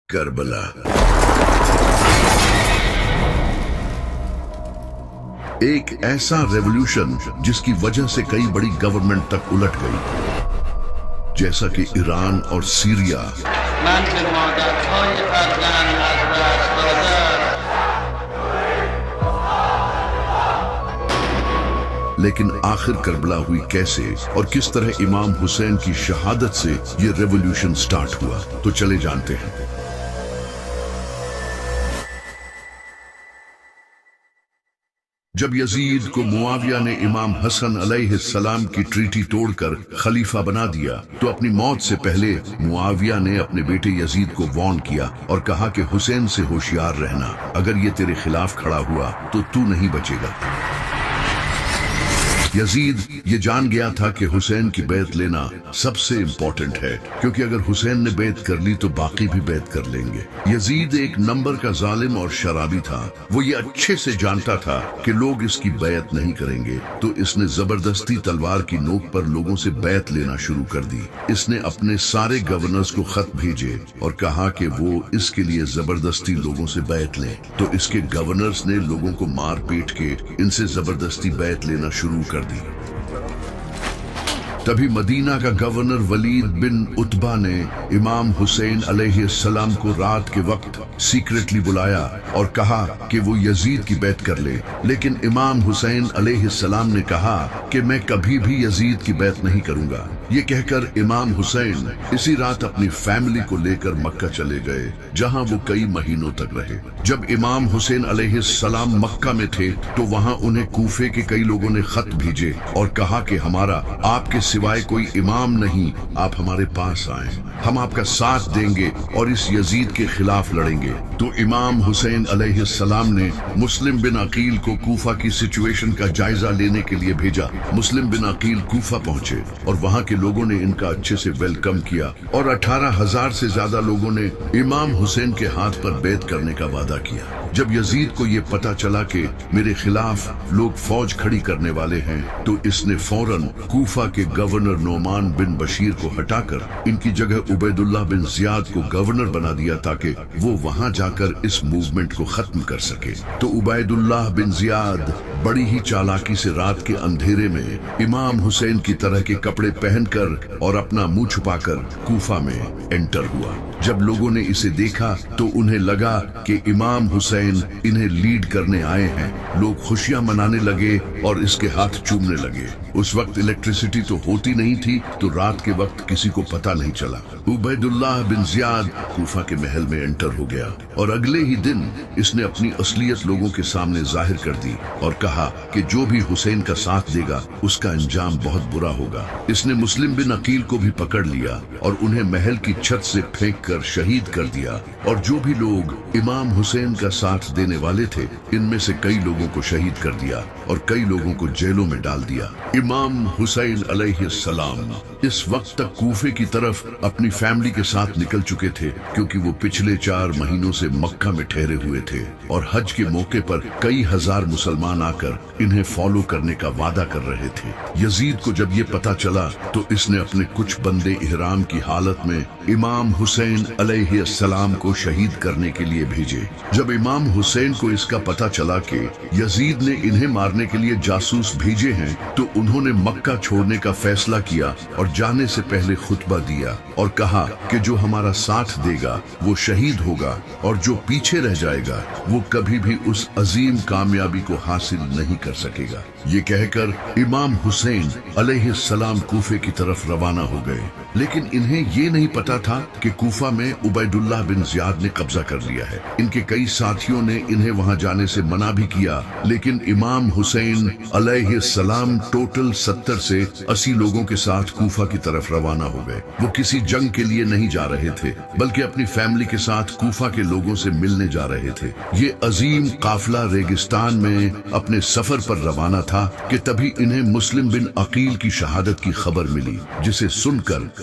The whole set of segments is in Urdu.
کربلا ایک ایسا ریولوشن جس کی وجہ سے کئی بڑی گورنمنٹ تک الٹ گئی، جیسا کہ ایران اور سیریا۔ لیکن آخر کربلا ہوئی کیسے اور کس طرح امام حسین کی شہادت سے یہ ریولوشن سٹارٹ ہوا، تو چلے جانتے ہیں۔ جب یزید کو معاویہ نے امام حسن علیہ السلام کی ٹریٹی توڑ کر خلیفہ بنا دیا تو اپنی موت سے پہلے معاویہ نے اپنے بیٹے یزید کو وارن کیا اور کہا کہ حسین سے ہوشیار رہنا، اگر یہ تیرے خلاف کھڑا ہوا تو تو نہیں بچے گا۔ یزید یہ جان گیا تھا کہ حسین کی بیعت لینا سب سے امپورٹنٹ ہے، کیونکہ اگر حسین نے بیعت کر لی تو باقی بھی بیعت کر لیں گے۔ یزید ایک نمبر کا ظالم اور شرابی تھا، وہ یہ اچھے سے جانتا تھا کہ لوگ اس کی بیعت نہیں کریں گے، تو اس نے زبردستی تلوار کی نوک پر لوگوں سے بیعت لینا شروع کر دی۔ اس نے اپنے سارے گورنرز کو خط بھیجے اور کہا کہ وہ اس کے لیے زبردستی لوگوں سے بیعت لیں، تو اس کے گورنرز نے لوگوں کو مار پیٹ کے ان سے زبردستی بیعت لینا شروع کر دی۔ تبھی مدینہ کا گورنر ولید بن عتبہ نے امام حسین علیہ السلام کو رات کے وقت سیکریٹلی بلایا اور کہا کہ وہ یزید کی بیعت کر لے، لیکن امام حسین علیہ السلام نے کہا کہ میں کبھی بھی یزید کی بیعت نہیں کروں گا۔ یہ کہہ کر امام حسین اسی رات اپنی فیملی کو لے کر مکہ چلے گئے، جہاں وہ کئی مہینوں تک رہے۔ جب امام حسین علیہ السلام مکہ میں تھے تو وہاں انہیں کوفے کے کئی لوگوں نے خط بھیجے اور کہا کہ ہمارا آپ کے سوائے کوئی امام نہیں، آپ ہمارے پاس آئیں، ہم آپ کا ساتھ دیں گے اور اس یزید کے خلاف لڑیں گے۔ تو امام حسین علیہ السلام نے مسلم بن عقیل کو کوفہ کی سچویشن کا جائزہ لینے کے لیے بھیجا۔ مسلم بن عقیل کوفہ پہنچے اور وہاں کے لوگوں نے ان کا اچھے سے ویلکم کیا اور 18,000 سے زیادہ لوگوں نے امام حسین کے ہاتھ پر بیعت کرنے کا وعدہ کیا۔ جب یزید کو یہ پتا چلا کہ میرے خلاف لوگ فوج کھڑی کرنے والے ہیں تو اس نے فوراً کوفہ کے گورنر نعمان بن بشیر کو ہٹا کر ان کی جگہ عبید اللہ بن زیاد کو گورنر بنا دیا تاکہ وہ وہاں جا کر اس موومنٹ کو ختم کر سکے۔ تو عبید اللہ بن زیاد بڑی ہی چالاکی سے رات کے اندھیرے میں امام حسین کی طرح کے کپڑے پہن کر اور اپنا منہ چھپا کر کوفہ میں انٹر ہوا۔ جب لوگوں نے اسے دیکھا تو انہیں لگا کہ امام حسین انہیں لیڈ کرنے آئے ہیں۔ لوگ خوشیاں منانے لگے اور اس کے ہاتھ چومنے لگے۔ اس وقت الیکٹریسٹی تو ہوتی نہیں تھی تو رات کے وقت کسی کو پتہ نہیں چلا۔ عبید اللہ بن زیاد کوفہ کے محل میں انٹر ہو گیا اور اگلے ہی دن اس نے اپنی اصلیت لوگوں کے سامنے ظاہر کر دی اور کہا کہ جو بھی حسین کا ساتھ دے گا اس کا انجام بہت برا ہوگا۔ اس نے مسلم بن عقیل کو بھی پکڑ لیا اور انہیں محل کی چھت سے پھینک کر شہید کر دیا، اور جو بھی لوگ امام حسین کا ساتھ دینے والے تھے ان میں سے کئی لوگوں کو شہید کر دیا اور کئی لوگوں کو جیلوں میں ڈال دیا۔ امام حسین علیہ السلام اس وقت تک کوفے کی طرف اپنی فیملی کے ساتھ نکل چکے تھے، کیونکہ وہ پچھلے 4 مہینوں سے مکہ میں ٹھہرے ہوئے تھے اور حج کے موقع پر کئی ہزار مسلمان آ کر انہیں فالو کرنے کا وعدہ کر رہے تھے۔ یزید کو جب یہ پتا چلا تو اس نے اپنے کچھ بندے احرام کی حالت میں امام حسین علیہ السلام کو شہید کرنے کے لیے بھیجے۔ جب امام حسین کو اس کا پتا چلا کہ یزید نے انہیں مارنے کے لیے جاسوس بھیجے ہیں تو انہوں نے مکہ چھوڑنے کا فیصلہ کیا اور جانے سے پہلے خطبہ دیا اور کہا کہ جو ہمارا ساتھ دے گا وہ شہید ہوگا اور جو پیچھے رہ جائے گا وہ کبھی بھی اس عظیم کامیابی کو حاصل نہیں کر سکے گا۔ یہ کہہ کر امام حسین علیہ السلام کوفے کی طرف روانہ ہو گئے، لیکن انہیں یہ نہیں پتا تھا کہ کوفہ میں عبید اللہ بن زیاد نے قبضہ کر لیا ہے۔ ان کے کئی ساتھیوں نے انہیں وہاں جانے سے منع بھی کیا، لیکن امام حسین علیہ السلام ٹوٹل 70 سے 80 لوگوں کے ساتھ کوفہ کی طرف روانہ ہو گئے۔ وہ کسی جنگ کے لیے نہیں جا رہے تھے بلکہ اپنی فیملی کے ساتھ کوفہ کے لوگوں سے ملنے جا رہے تھے۔ یہ عظیم قافلہ ریگستان میں اپنے سفر پر روانہ تھا کہ تبھی انہیں مسلم بن عقیل کی شہادت کی خبر ملی، جسے سن کر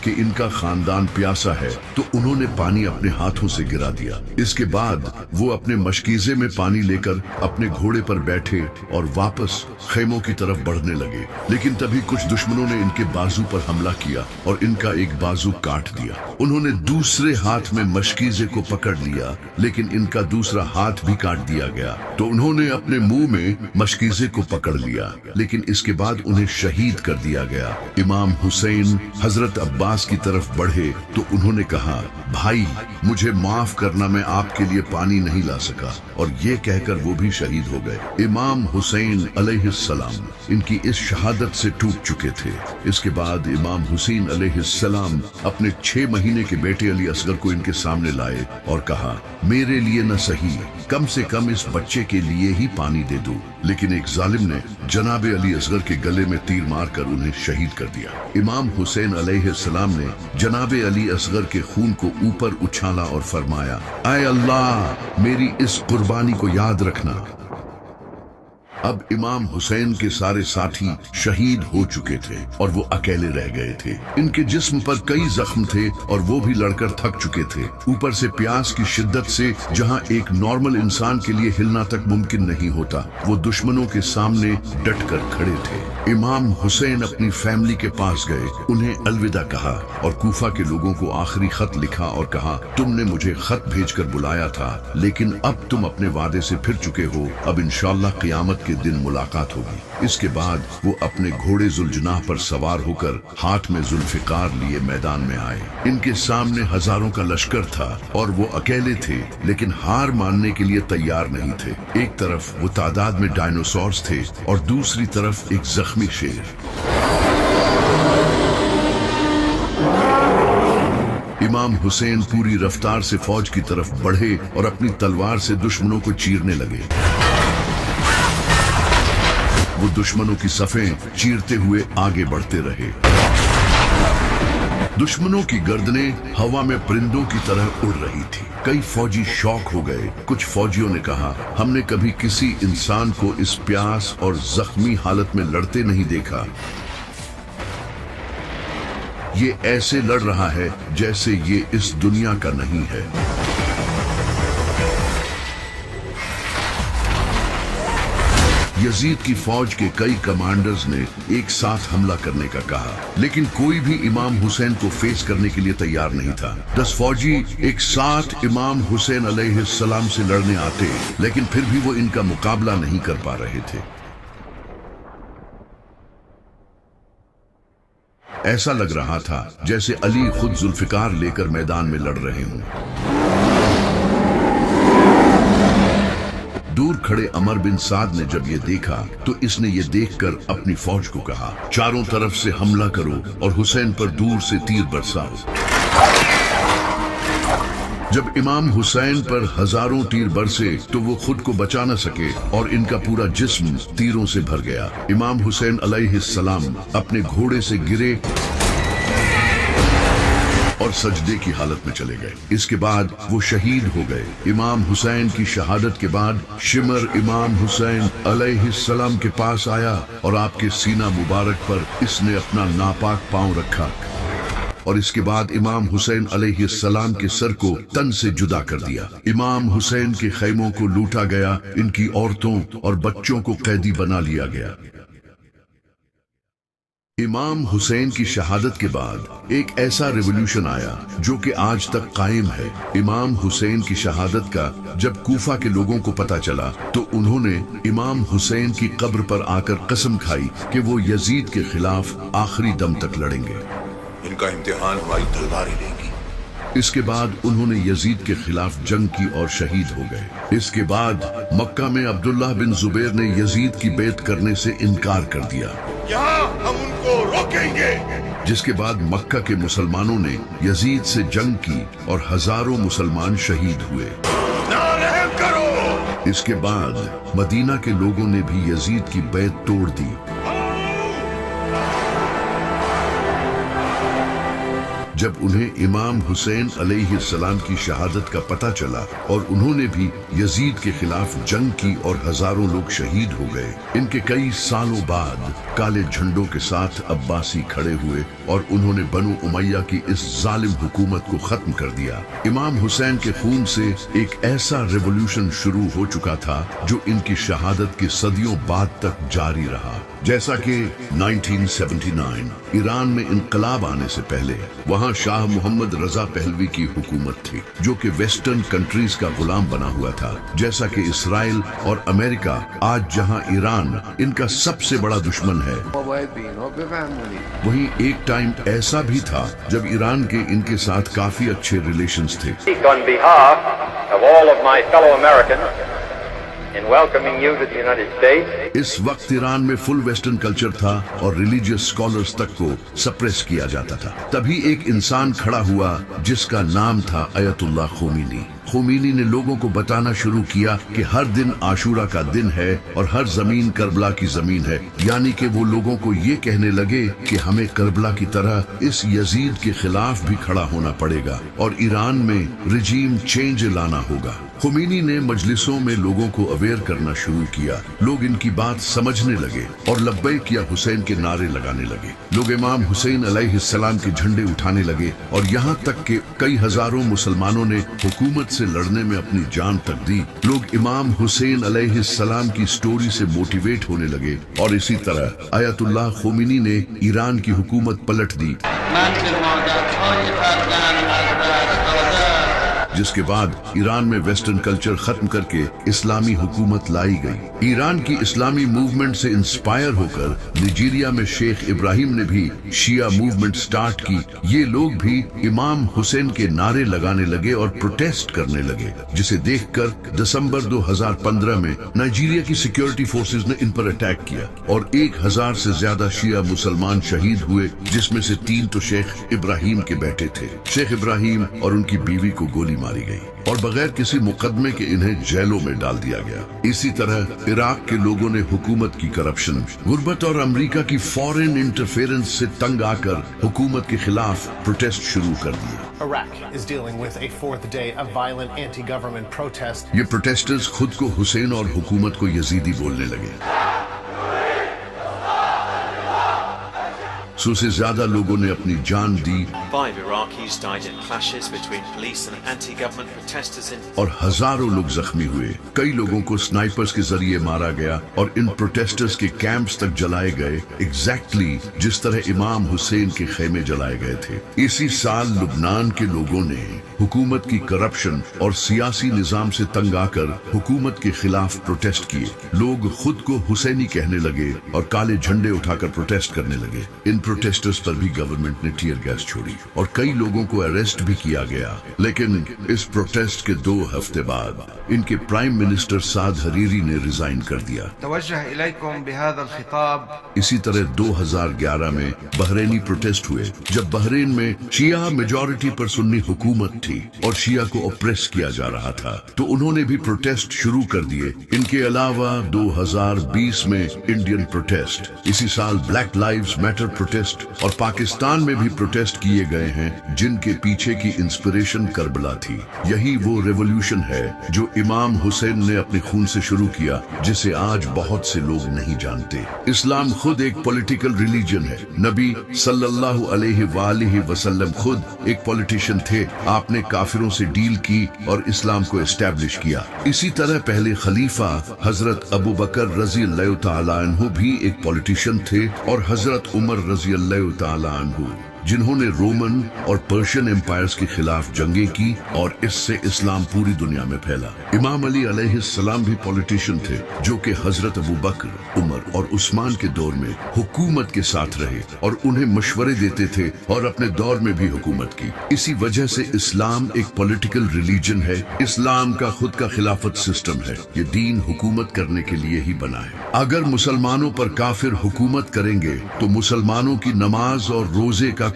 کہ ان کا خاندان پیاسا ہے تو انہوں نے پانی اپنے ہاتھوں سے گرا دیا۔ اس کے بعد وہ اپنے مشکیزے میں پانی لے کر اپنے گھوڑے پر بیٹھے اور واپس خیموں کی طرف بڑھنے لگے، لیکن تبھی کچھ دشمنوں نے ان کے بازو پر حملہ کیا اور ان کا ایک بازو کاٹ دیا۔ انہوں نے دوسرے ہاتھ میں مشکیزے کو پکڑ لیا، لیکن ان کا دوسرا ہاتھ بھی کاٹ دیا گیا، تو انہوں نے اپنے منہ میں مشکیزے کو پکڑ لیا، لیکن اس کے بعد انہیں شہید کر دیا گیا۔ امام حسین حضرت عباس کی طرف بڑھے تو انہوں نے کہا، بھائی مجھے معاف کرنا، میں آپ کے لیے پانی نہیں لا سکا، اور یہ کہہ کر وہ بھی شہید ہو گئے۔ امام حسین علیہ السلام ان کی اس شہادت سے ٹوٹ چکے تھے۔ اس کے بعد امام حسین علیہ السلام اپنے 6 مہینے کے بیٹے علی اصغر کو ان کے سامنے لائے اور کہا، میرے لیے نہ صحیح، کم سے کم اس بچے کے لیے ہی پانی دے دو، لیکن ایک ظالم نے جناب علی اصغر کے گلے میں تیر مار کر انہیں شہید کر دیا۔ امام حسین علیہ السلام نے جناب علی اصغر کے خون کو اوپر اچھالا اور فرمایا، اے اللہ میری اس قربانی کو یاد رکھنا۔ اب امام حسین کے سارے ساتھی شہید ہو چکے تھے اور وہ اکیلے رہ گئے تھے۔ ان کے جسم پر کئی زخم تھے اور وہ بھی لڑ کر تھک چکے تھے، اوپر سے پیاس کی شدت سے جہاں ایک نارمل انسان کے لیے ہلنا تک ممکن نہیں ہوتا، وہ دشمنوں کے سامنے ڈٹ کر کھڑے تھے۔ امام حسین اپنی فیملی کے پاس گئے، انہیں الوداع کہا اور کوفہ کے لوگوں کو آخری خط لکھا اور کہا، تم نے مجھے خط بھیج کر بلایا تھا، لیکن اب تم اپنے وعدے سے پھر چکے ہو، اب انشاءاللہ قیامت کے دن ملاقات ہوگی۔ اس کے بعد وہ اپنے گھوڑے ذوالجناح پر سوار ہو کر ہاتھ میں ذوالفقار لیے میدان میں آئے۔ ان کے سامنے ہزاروں کا لشکر تھا اور وہ اکیلے تھے، لیکن ہار ماننے کے لیے تیار نہیں تھے۔ ایک طرف وہ تعداد میں ڈائنوسورز تھے اور دوسری طرف ایک زخمی شیر۔ امام حسین پوری رفتار سے فوج کی طرف بڑھے اور اپنی تلوار سے دشمنوں کو چیرنے لگے۔ وہ دشمنوں کی صفیں چیرتے ہوئے آگے بڑھتے رہے۔ دشمنوں کی گردنیں ہوا میں پرندوں کی طرح اڑ رہی تھی۔ کئی فوجی شوق ہو گئے۔ کچھ فوجیوں نے کہا، ہم نے کبھی کسی انسان کو اس پیاس اور زخمی حالت میں لڑتے نہیں دیکھا، یہ ایسے لڑ رہا ہے جیسے یہ اس دنیا کا نہیں ہے۔ یزید کی فوج کے کئی کمانڈرز نے ایک ساتھ حملہ کرنے کا کہا، لیکن کوئی بھی امام حسین کو فیس کرنے کے لیے تیار نہیں تھا۔ 10 فوجی ایک ساتھ امام حسین علیہ السلام سے لڑنے آتے، لیکن پھر بھی وہ ان کا مقابلہ نہیں کر پا رہے تھے۔ ایسا لگ رہا تھا جیسے علی خود ذوالفقار لے کر میدان میں لڑ رہے ہوں۔ دور کھڑے عمر بن سعد نے جب یہ دیکھا تو اس نے یہ دیکھ کر اپنی فوج کو کہا، چاروں طرف سے حملہ کرو اور حسین پر دور سے تیر برساؤ۔ جب امام حسین پر ہزاروں تیر برسے تو وہ خود کو بچا نہ سکے اور ان کا پورا جسم تیروں سے بھر گیا۔ امام حسین علیہ السلام اپنے گھوڑے سے گرے اور سجدے کی حالت میں چلے گئے۔ اس کے بعد وہ شہید ہو گئے۔ امام حسین کی شہادت کے بعد شمر امام حسین علیہ السلام کے پاس آیا اور آپ کے سینہ مبارک پر اس نے اپنا ناپاک پاؤں رکھا، اور اس کے بعد امام حسین علیہ السلام کے سر کو تن سے جدا کر دیا۔ امام حسین کے خیموں کو لوٹا گیا، ان کی عورتوں اور بچوں کو قیدی بنا لیا گیا۔ امام حسین کی شہادت کے بعد ایک ایسا ریولوشن آیا جو کہ آج تک قائم ہے۔ امام حسین کی شہادت کا جب کوفہ کے لوگوں کو پتہ چلا تو انہوں نے امام حسین کی قبر پر آ کر قسم کھائی کہ وہ یزید کے خلاف آخری دم تک لڑیں گے۔ ان کا امتحان ہماری تلواریں لیں گی۔ اس کے بعد انہوں نے یزید کے خلاف جنگ کی اور شہید ہو گئے۔ اس کے بعد مکہ میں عبداللہ بن زبیر نے یزید کی بیعت کرنے سے انکار کر دیا، یہاں ہم ان کو روکیں گے۔ جس کے بعد مکہ کے مسلمانوں نے یزید سے جنگ کی اور ہزاروں مسلمان شہید ہوئے۔ نہ رحم کرو۔ اس کے بعد مدینہ کے لوگوں نے بھی یزید کی بیعت توڑ دی۔ جب انہیں امام حسین علیہ السلام کی شہادت کا پتہ چلا اور انہوں نے بھی یزید کے خلاف جنگ کی اور ہزاروں لوگ شہید ہو گئے، ان کے کئی سالوں بعد کالے جھنڈوں کے ساتھ عباسی کھڑے ہوئے اور انہوں نے بنو امیہ کی اس ظالم حکومت کو ختم کر دیا۔ امام حسین کے خون سے ایک ایسا ریولوشن شروع ہو چکا تھا جو ان کی شہادت کے صدیوں بعد تک جاری رہا۔ جیسا کہ 1979 ایران میں انقلاب آنے سے پہلے وہاں شاہ محمد رضا پہلوی کی حکومت تھی جو کہ ویسٹرن کنٹریز کا غلام بنا ہوا تھا، جیسا کہ اسرائیل اور امریکہ آج جہاں ایران ان کا سب سے بڑا دشمن ہے، وہیں ایک ٹائم ایسا بھی تھا جب ایران کے ان کے ساتھ کافی اچھے ریلیشنز تھے۔ On behalf of all of my fellow Americans in welcoming you to the United States. اس وقت ایران میں فل ویسٹرن کلچر تھا اور ریلیجیس اسکالرز تک کو سپریس کیا جاتا تھا۔ تبھی ایک انسان کھڑا ہوا جس کا نام تھا آیت اللہ خمینی۔ خمینی نے لوگوں کو بتانا شروع کیا کہ ہر دن عاشورہ کا دن ہے اور ہر زمین کربلا کی زمین ہے، یعنی کہ وہ لوگوں کو یہ کہنے لگے کہ ہمیں کربلا کی طرح اس یزید کے خلاف بھی کھڑا ہونا پڑے گا اور ایران میں رجیم چینج لانا ہوگا۔ خمینی نے مجلسوں میں لوگوں کو اویئر کرنا شروع کیا، لوگ ان کی بات سمجھنے لگے اور لبیک یا حسین کے نعرے لگانے لگے۔ لوگ امام حسین علیہ السلام کے جھنڈے اٹھانے لگے اور یہاں تک کہ کئی ہزاروں مسلمانوں نے حکومت سے لڑنے میں اپنی جان تک دی۔ لوگ امام حسین علیہ السلام کی سٹوری سے موٹیویٹ ہونے لگے اور اسی طرح آیت اللہ خمینی نے ایران کی حکومت پلٹ دی، جس کے بعد ایران میں ویسٹرن کلچر ختم کر کے اسلامی حکومت لائی گئی۔ ایران کی اسلامی موومنٹ سے انسپائر ہو کر نائجیریا میں شیخ ابراہیم نے بھی شیعہ موومنٹ سٹارٹ کی۔ یہ لوگ بھی امام حسین کے نعرے لگانے لگے اور پروٹیسٹ کرنے لگے، جسے دیکھ کر دسمبر 2015 میں نائجیریا کی سیکیورٹی فورسز نے ان پر اٹیک کیا اور 1000 سے زیادہ شیعہ مسلمان شہید ہوئے، جس میں سے 3 تو شیخ ابراہیم کے بیٹے تھے۔ شیخ ابراہیم اور ان کی بیوی کو گولی ماری گئی اور بغیر کسی مقدمے کے انہیں جیلوں میں ڈال دیا گیا۔ اسی طرح عراق کے لوگوں نے حکومت کی کرپشن، غربت اور امریکہ کی فورن انٹرفیرنس سے تنگ آ کر حکومت کے خلاف پروٹیسٹ شروع کر دیے۔ Iraq is dealing with a fourth day of violent anti-government protest. یہ پروٹیسٹرز خود کو حسین اور حکومت کو یزیدی بولنے لگے۔ 100 سے زیادہ لوگوں نے اپنی جان دی 5 Iraqis died in clashes between police and anti-government protesters in اور ہزاروں لوگ زخمی ہوئے۔ کئی لوگوں کو سنائپرز کے ذریعے مارا گیا اور ان پروٹیسٹرز کے کیمپس تک جلائے گئے، ایگزیکٹلی جس طرح امام حسین کے خیمے جلائے گئے تھے۔ اسی سال لبنان کے لوگوں نے حکومت کی کرپشن اور سیاسی نظام سے تنگ آ کر حکومت کے خلاف پروٹیسٹ کیے۔ لوگ خود کو حسینی کہنے لگے اور کالے جھنڈے اٹھا کر پروٹیسٹ کرنے لگے۔ ان پروٹیسٹرز پر بھی گورنمنٹ نے ٹیئر گیس چھوڑی اور کئی لوگوں کو اریسٹ بھی کیا گیا، لیکن اس پروٹیسٹ کے 2 ہفتے بعد ان کے پرائم منسٹر سعد حریری نے ریزائن کر دیا۔ توجہ الیکم بہذا الخطاب۔ اسی طرح 2011 میں بحرینی پروٹیسٹ ہوئے جب بحرین میں شیعہ میجورٹی پر سنی حکومت تھی اور شیعہ کو اپریس کیا جا رہا تھا، تو انہوں نے بھی پروٹیسٹ شروع کر دیے۔ ان کے علاوہ 2020 میں انڈین پروٹیسٹ، اسی سال بلیک لائیوز میٹر پروٹیسٹ اور پاکستان میں بھی پروٹیسٹ کیے گئے ہیں، جن کے پیچھے کی انسپریشن کربلا تھی۔ یہی وہ ریولوشن ہے جو امام حسین نے اپنے خون سے شروع کیا، جسے آج بہت سے لوگ نہیں جانتے۔ اسلام خود ایک پولیٹیکل ریلیجن ہے۔ نبی صلی اللہ علیہ وآلہ وسلم خود ایک پولیٹیشین تھے۔ آپ نے کافروں سے ڈیل کی اور اسلام کو اسٹیبلش کیا۔ اسی طرح پہلے خلیفہ حضرت ابو بکر رضی اللہ تعالیٰ عنہ بھی ایک پولیٹیشین تھے اور حضرت عمر رضی اللہ تعالیٰ عنہ، جنہوں نے رومن اور پرشین امپائرز کے خلاف جنگیں کی اور اس سے اسلام پوری دنیا میں پھیلا۔ امام علی علیہ السلام بھی پولیٹیشین تھے جو کہ حضرت ابو بکر، عمر اور عثمان کے دور میں حکومت کے ساتھ رہے اور انہیں مشورے دیتے تھے اور اپنے دور میں بھی حکومت کی۔ اسی وجہ سے اسلام ایک پولیٹیکل ریلیجن ہے۔ اسلام کا خود کا خلافت سسٹم ہے۔ یہ دین حکومت کرنے کے لیے ہی بنا ہے۔ اگر مسلمانوں پر کافر حکومت کریں گے تو مسلمانوں کی نماز اور روزے کا